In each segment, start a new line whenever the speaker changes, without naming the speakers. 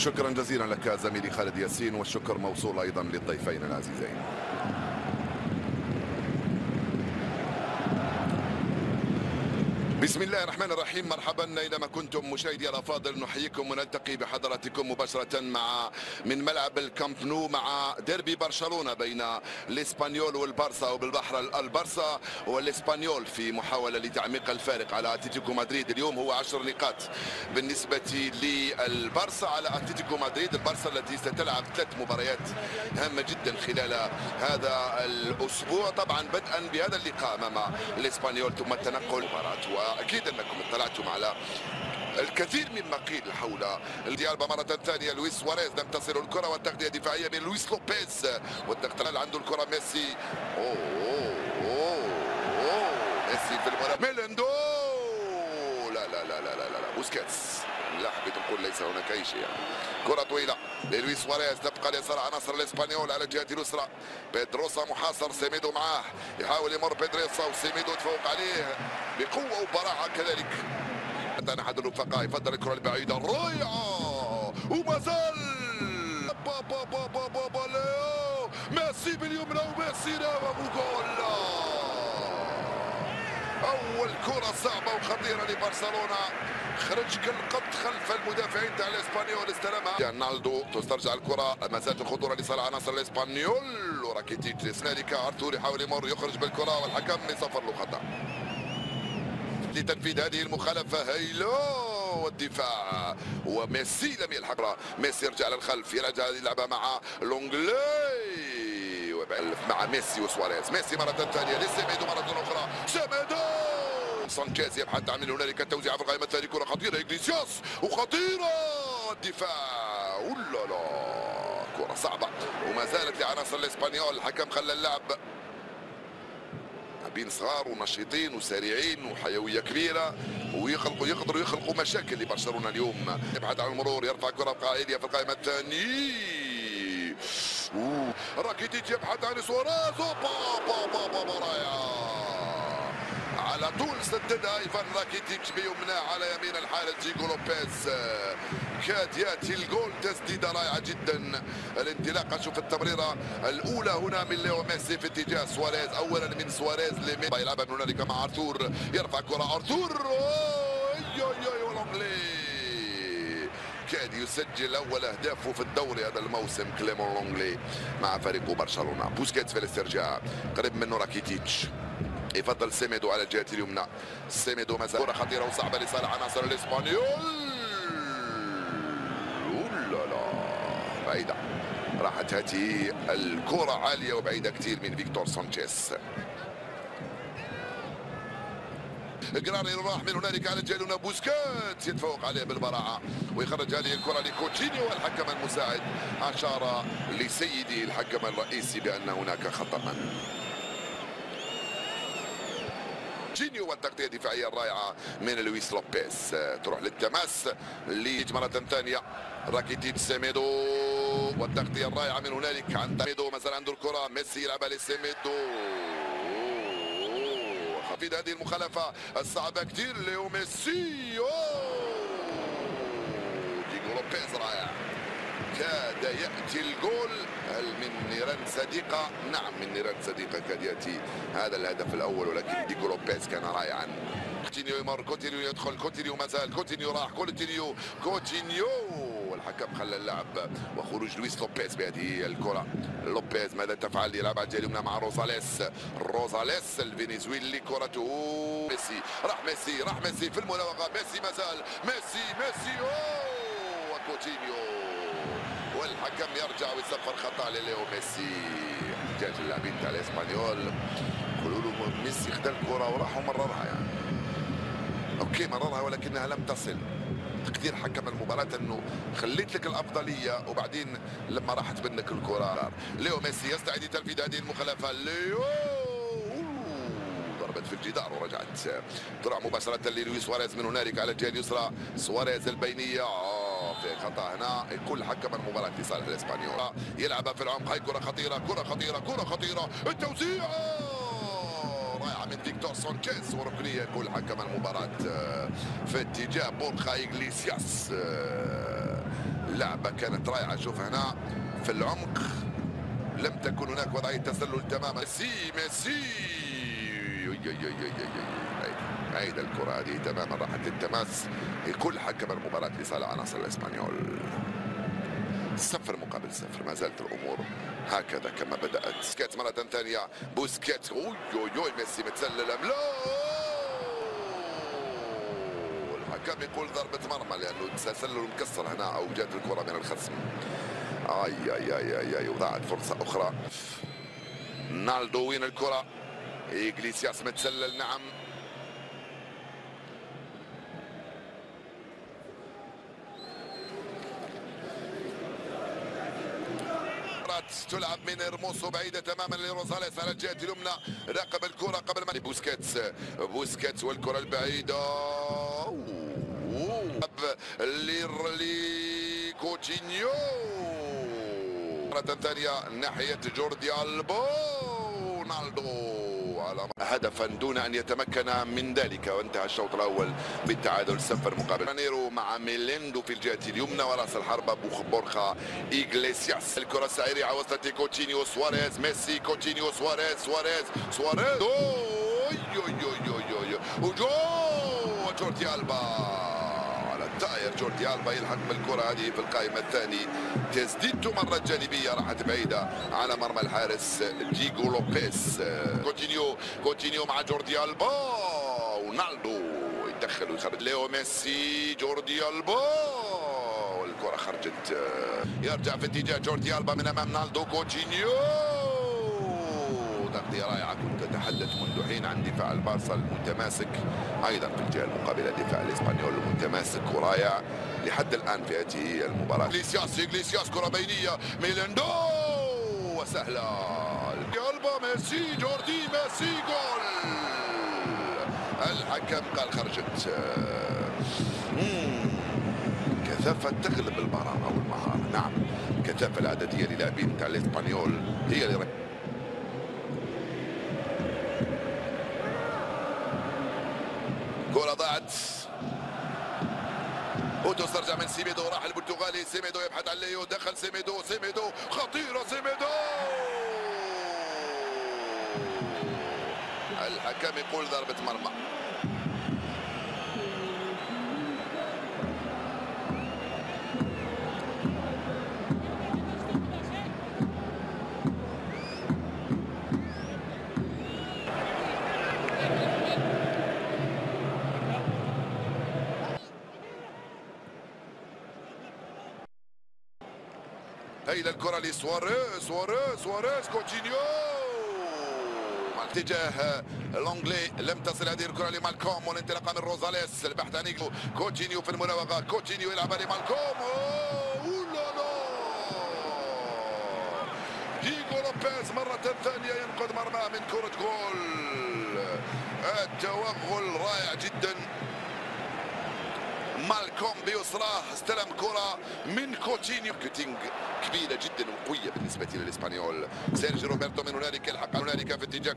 شكرا جزيلا لك زميلي خالد ياسين، والشكر موصول أيضا للضيفين العزيزين. بسم الله الرحمن الرحيم. مرحبا اينما كنتم مشاهدي الافاضل، نحييكم ونلتقي بحضراتكم مباشره من ملعب الكامب نو مع ديربي برشلونه بين الاسبانيول والبارسا، وبالبحر البارسا والاسبانيول في محاوله لتعميق الفارق على اتلتيكو مدريد. اليوم هو 10 نقاط بالنسبه للبارسا على اتلتيكو مدريد، البارسا التي ستلعب 3 مباريات هامه جدا خلال هذا الاسبوع، طبعا بدءا بهذا اللقاء امام الاسبانيول ثم التنقل مباراه. واكيد انكم اطلعتم على الكثير مما قيل حول الديالبا. مرة ثانية لويس سواريز لم تصل الكرة، والتغطية دفاعية من لويس لوبيز، والضغط عنده الكرة ميسي. ميسي في الملعب. ميلندو لا بوسكيتس لاحق تقول ليس هناك اي شيء. كرة طويلة للويس سواريز تبقى اليسار عناصر الاسبانيول على الجهة اليسرى. بيدروسا محاصر، سيميدو معاه يحاول يمر بيدروسا، وسيميدو تفوق عليه بقوة وبراعة كذلك. حتى أحد الرفقاء يفضل الكرة البعيدة الرائعة، وما زال ليو ميسي باليمنى، وميسي ناوي جول. أول كرة صعبة وخطيرة لبرشلونة، خرج كالقط خلف المدافعين تاع الاسبانيول، استلمها رونالدو، تسترجع الكرة، ما زالت الخطورة لصالح عناصر الاسبانيول، وراكيتيتش هنالك ارتور يحاول يمر يخرج بالكرة، والحكم يصفر له خطأ لتنفيذ هذه المخالفة. هيلو والدفاع، وميسي لم يلحق، ميسي يرجع للخلف، يرجع يلعبها مع لونغلي مع ميسي وسواريز. ميسي مرة ثانية لسيميدو مرة أخرى، سيميدو سانشيز يبحث عن هنالك التوزيع في القائمة الثانية. كرة خطيرة إغليسياس، وخطيرة الدفاع، لا كرة صعبة وما زالت لعناصر الإسبانيول. الحكم خلى اللعب لاعبين صغار ونشيطين وسريعين وحيوية كبيرة، يقدروا يخلقوا مشاكل لبرشلونة اليوم. يبحث عن المرور، يرفع كرة قائدية في القائمة الثانية. راكيتيتش يبحث عن سواريز، رائعة على طول سددها ايفان راكيتيتش بيمنى على يمين الحارس دييغو لوبيز، كاد ياتي الجول. تسديده رائعه جدا، الانطلاقه، شوف التمريره الاولى هنا من ليو ميسي في اتجاه سواريز، اولا من سواريز لميسي، يلعبها من هنالك مع ارتور، يرفع كره ارتور، ولونغلي كاد يسجل اول اهدافه في الدوري هذا الموسم كليمون لونغلي مع فريق برشلونه. بوسكيتس في الاسترجاع، قريب منه راكيتيتش، يفضل سيميدو على الجهه اليمنى. سيميدو مازال كره خطيره وصعبه لصالح عناصر الاسبانيول، لا بعيده، راحت هذه الكره عاليه وبعيده كثير من فيكتور سانشيز. قراري راح من هنالك على الجهه اليمنى، بوسكيتس يتفوق عليه بالبراعه ويخرج هذه الكره لكوتشينيو، والحكم المساعد اشار لسيدي الحكم الرئيسي بان هناك خطأ. جينيو، والتغطية الدفاعية الرائعة من لويس لوبيز، تروح للتماس مرة ثانية راكيتيتش، سيميدو، والتغطية الرائعة من هنالك عند سيميدو، مازال عنده الكرة، ميسي يلعبها لسيميدو. خفيف هذه المخالفة الصعبة كثير ليو ميسي، دييغو لوبيز رائع، كاد يأتي الجول. هل من نيران صديقة؟ نعم من نيران صديقة كاد يأتي هذا الهدف الأول، ولكن دييغو لوبيز كان رائعا. كوتينيو يمر، كوتينيو يدخل، كوتينيو مازال، كوتينيو راح، كوتينيو والحكم خلى اللعب وخروج لويس لوبيز بهذه الكرة. لوبيز ماذا تفعل؟ يلعب على الجهة اليمنى مع روزاليس الفنزويلي، كرته ميسي، راح ميسي في المراوغة، ميسي مازال، ميسي وكوتينيو، والحكم يرجع ويصفر خطأ لليو ميسي. احتجاج اللاعبين تاع الاسبانيول، يقولوا له ميسي خدا الكرة وراح ومررها، يعني اوكي مررها ولكنها لم تصل. تقدير حكم المباراة انه خليت لك الافضلية، وبعدين لما راحت منك الكرة. ليو ميسي يستعد لتنفيذ هذه المخالفة، ليو ضربت في الجدار ورجعت، ترى مباشرة للويس سواريز من هنالك على الجهة اليسرى، سواريز البينية، في خطأ هنا. كل حكم المباراة لصالح الاسبانيول، يلعبها في العمق، هاي كرة خطيرة، التوزيع رائعة من فيكتور سانشيز، وركنية. كل حكم المباراة في اتجاه بورخا إغليسياس، لعبة كانت رائعة. شوف هنا في العمق لم تكن هناك وضعية تسلل تماما. ميسي عيد الكرة هذه تماما راحت للتماس. الكل حكم المباراة لصالح عناصر الاسبانيول. 0 مقابل 0. ما زالت الامور هكذا كما بدأت. بوسكيتس مرة ثانية. بوسكيتس ميسي متسلل ام لا. الحكم يقول ضربة مرمى لانه تسلل مكسر هنا او جات الكرة من الخصم. اي وضاعت فرصة اخرى. نالدو وين الكرة؟ إغليسياس متسلل. نعم تلعب من ارموسو بعيده تماما لروزاليس على الجهه اليمنى. راقب الكره قبل ما بوسكيتس والكره البعيده لكوتينيو مره ثانيه ناحيه جوردي ألبا. رونالدو على هدفا دون ان يتمكن من ذلك، وانتهى الشوط الاول بالتعادل 0 مقابل. نيرو مع ميليندو في الجهه اليمنى وراس الحربه بورخا إغليسياس. الكره السريعه وصلت لكوتينيو. سواريز ميسي كوتينيو سواريز وجول جوردي ألبا على الطائر. جوردي ألبا يلحق بالكره هذه في القائمه الثاني. تسديدته مرة جانبية راحت بعيدة على مرمى الحارس ديغو لوبيز. كوتينيو مع جوردي ألبا. ونالدو يدخل ويخرج. ليو ميسي جوردي ألبا والكرة خرجت. يرجع في اتجاه جوردي ألبا من امام نالدو. كوتينيو تغطية رائعة. كنت أتحدث منذ حين عن دفاع البارسا المتماسك، أيضا في الجهة المقابلة دفاع الإسبانيول المتماسك ورائع لحد الآن في هذه المباراة. إغليسياس كرة بينية. ميليندو وسهلة. ألبا ميسي جوردي ميسي جول. الحكم قال خرجت. كثافة تغلب المهارة أو المهارة. نعم الكثافة العددية للاعبين تاع الإسبانيول هي اللي كرة ضاعت. اوتوس ترجع من سيميدو. راح البرتغالي. سيميدو يبحث عن ليو. دخل سيميدو خطيرة. سيميدو الحكم يقول ضربة مرمى. هيدا الكرة لسواريز كوتينيو مع اتجاه لونجلي. لم تصل هذه الكرة لمالكوم والانطلاقة من روزاليس. البحث عن كوتينيو في المراوغة. كوتينيو يلعبها لمالكوم. ديغو لوبيز مرة ثانية ينقذ مرماه من كرة جول. التوغل رائع جدا. مالكوم بيسراه استلم كرة من كوتينيو. كوتينج كبيرة جدا وقوية بالنسبة للإسبانيول. سيرجي روبرتو من هنالك يلحق هنالك في اتجاه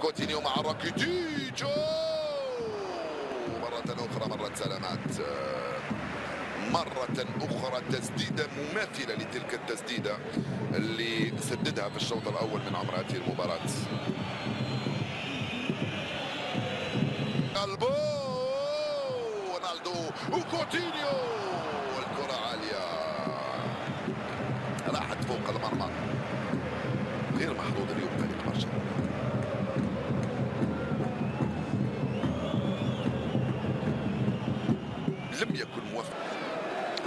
كوتينيو مع راكيتيتش. مرة أخرى مرة سلامات. مرة أخرى تسديدة مماثلة لتلك التسديدة اللي سددها في الشوط الأول من عمر هذه المباراة. رونالدو وكوتينيو والكرة عالية راحت فوق المرمى. غير محظوظ اليوم فريق برشلونة. لم يكن موفق.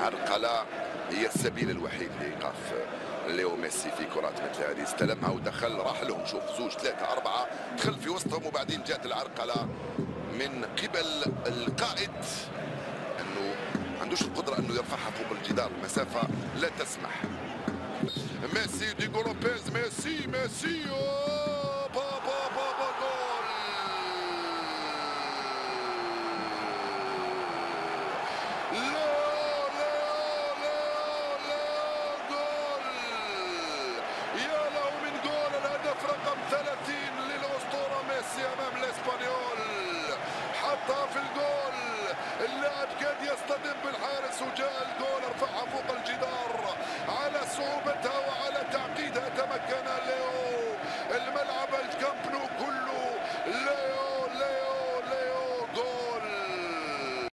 عرقلة هي السبيل الوحيد لإيقاف ليو ميسي في كرات مثل هذه. استلمها ودخل. راح لهم شوف 2 3 4 دخل في وسطهم وبعدين جات العرقلة من قبل القائد انه عندوش القدره انه يرفعها فوق الجدار. المسافه لا تسمح. ميسي ديغو لوبيز ميسي بابا جول. لا جول. يا له من جول. الهدف رقم 30 للاسطوره ميسي امام الاسبانيول. حطها في الجول. اللاعب كاد يصطدم بالحارس وجاء الجول، ارفعها فوق الجدار.